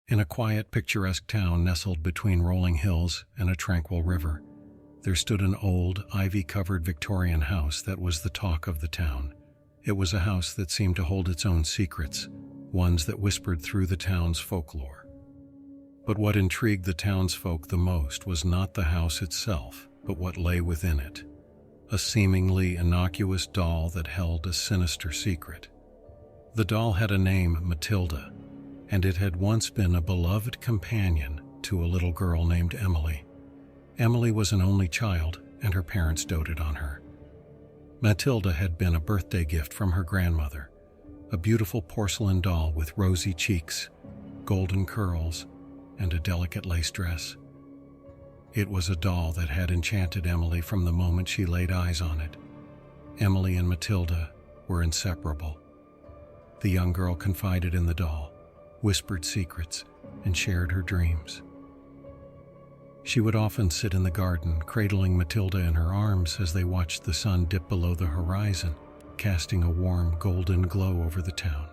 In a quiet, picturesque town nestled between rolling hills and a tranquil river, there stood an old, ivy-covered Victorian house that was the talk of the town. It was a house that seemed to hold its own secrets, ones that whispered through the town's folklore. But what intrigued the townsfolk the most was not the house itself, but what lay within it. A seemingly innocuous doll that held a sinister secret. The doll had a name, Matilda, and it had once been a beloved companion to a little girl named Emily. Emily was an only child, and her parents doted on her. Matilda had been a birthday gift from her grandmother, a beautiful porcelain doll with rosy cheeks, golden curls, and a delicate lace dress. It was a doll that had enchanted Emily from the moment she laid eyes on it. Emily and Matilda were inseparable. The young girl confided in the doll, whispered secrets, and shared her dreams. She would often sit in the garden, cradling Matilda in her arms as they watched the sun dip below the horizon, casting a warm, golden glow over the town.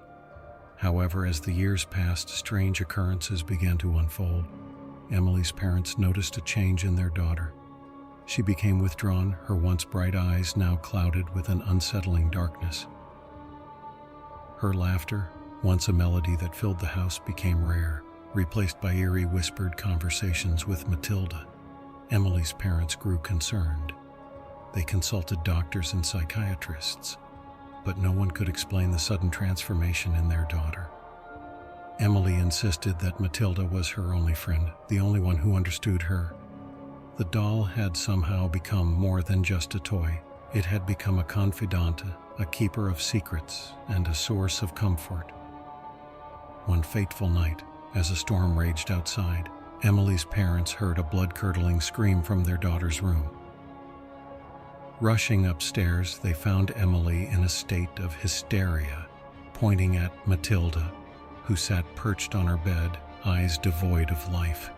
However, as the years passed, strange occurrences began to unfold. Emily's parents noticed a change in their daughter. She became withdrawn, her once bright eyes now clouded with an unsettling darkness. Her laughter, once a melody that filled the house, became rare, replaced by eerie whispered conversations with Matilda. Emily's parents grew concerned. They consulted doctors and psychiatrists, but no one could explain the sudden transformation in their daughter. Emily insisted that Matilda was her only friend, the only one who understood her. The doll had somehow become more than just a toy. It had become a confidante, a keeper of secrets, and a source of comfort. One fateful night, as a storm raged outside, Emily's parents heard a blood-curdling scream from their daughter's room. Rushing upstairs, they found Emily in a state of hysteria, pointing at Matilda, who sat perched on her bed, eyes devoid of life.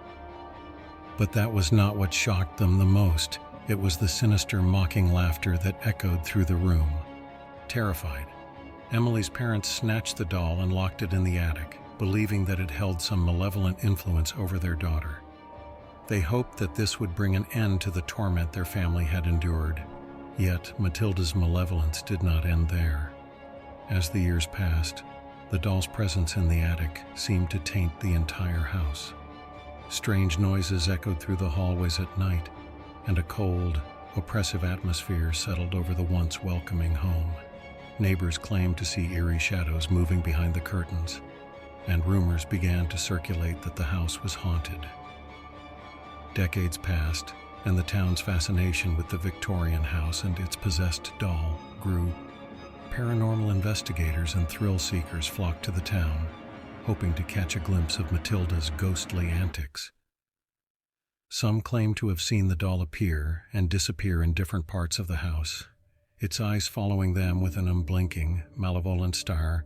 But that was not what shocked them the most. It was the sinister, mocking laughter that echoed through the room. Terrified, Emily's parents snatched the doll and locked it in the attic, believing that it held some malevolent influence over their daughter. They hoped that this would bring an end to the torment their family had endured. Yet Matilda's malevolence did not end there. As the years passed, the doll's presence in the attic seemed to taint the entire house. Strange noises echoed through the hallways at night, and a cold, oppressive atmosphere settled over the once welcoming home. Neighbors claimed to see eerie shadows moving behind the curtains, and rumors began to circulate that the house was haunted. Decades passed, and the town's fascination with the Victorian house and its possessed doll grew. Paranormal investigators and thrill seekers flocked to the town, hoping to catch a glimpse of Matilda's ghostly antics. Some claimed to have seen the doll appear and disappear in different parts of the house, its eyes following them with an unblinking, malevolent stare.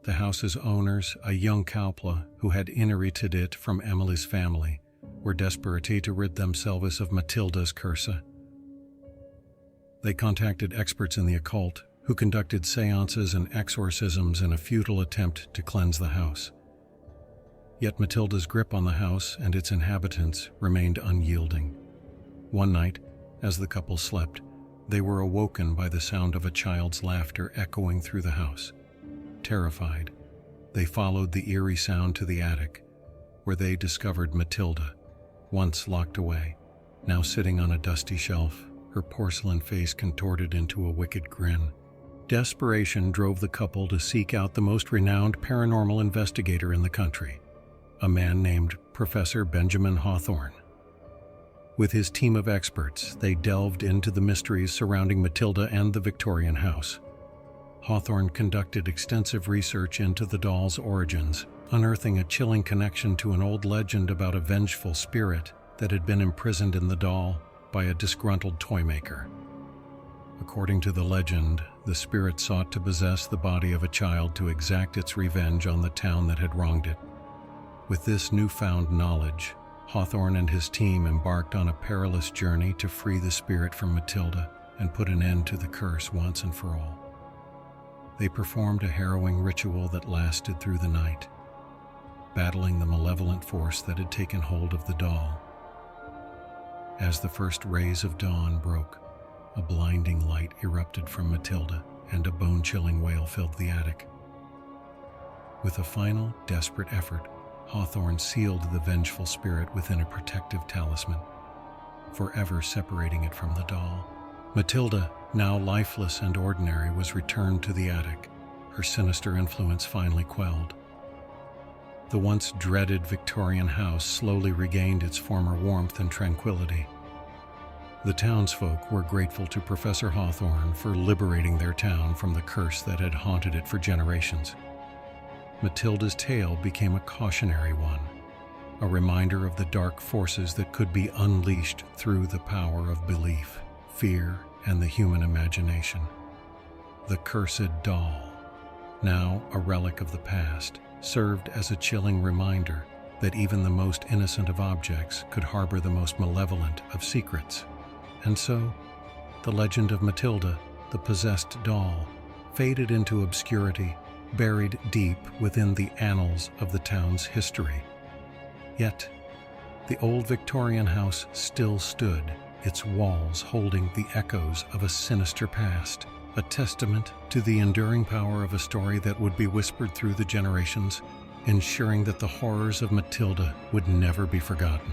The house's owners, a young couple who had inherited it from Emily's family, were desperate to rid themselves of Matilda's curse. They contacted experts in the occult, who conducted seances and exorcisms in a futile attempt to cleanse the house. Yet Matilda's grip on the house and its inhabitants remained unyielding. One night, as the couple slept, they were awoken by the sound of a child's laughter echoing through the house. Terrified, they followed the eerie sound to the attic, where they discovered Matilda, once locked away, now sitting on a dusty shelf, her porcelain face contorted into a wicked grin. Desperation drove the couple to seek out the most renowned paranormal investigator in the country, a man named Professor Benjamin Hawthorne. With his team of experts, they delved into the mysteries surrounding Matilda and the Victorian house. Hawthorne conducted extensive research into the doll's origins, unearthing a chilling connection to an old legend about a vengeful spirit that had been imprisoned in the doll by a disgruntled toymaker. According to the legend, the spirit sought to possess the body of a child to exact its revenge on the town that had wronged it. With this newfound knowledge, Hawthorne and his team embarked on a perilous journey to free the spirit from Matilda and put an end to the curse once and for all. They performed a harrowing ritual that lasted through the night. battling the malevolent force that had taken hold of the doll. As the first rays of dawn broke, a blinding light erupted from Matilda, and a bone-chilling wail filled the attic. With a final, desperate effort, Hawthorne sealed the vengeful spirit within a protective talisman, forever separating it from the doll. Matilda, now lifeless and ordinary, was returned to the attic, her sinister influence finally quelled. The once dreaded Victorian house slowly regained its former warmth and tranquility. The townsfolk were grateful to Professor Hawthorne for liberating their town from the curse that had haunted it for generations. Matilda's tale became a cautionary one, a reminder of the dark forces that could be unleashed through the power of belief, fear, and the human imagination. The cursed doll, now a relic of the past, served as a chilling reminder that even the most innocent of objects could harbor the most malevolent of secrets. And so, the legend of Matilda, the possessed doll, faded into obscurity, buried deep within the annals of the town's history. Yet, the old Victorian house still stood, its walls holding the echoes of a sinister past, a testament to the enduring power of a story that would be whispered through the generations, ensuring that the horrors of Matilda would never be forgotten.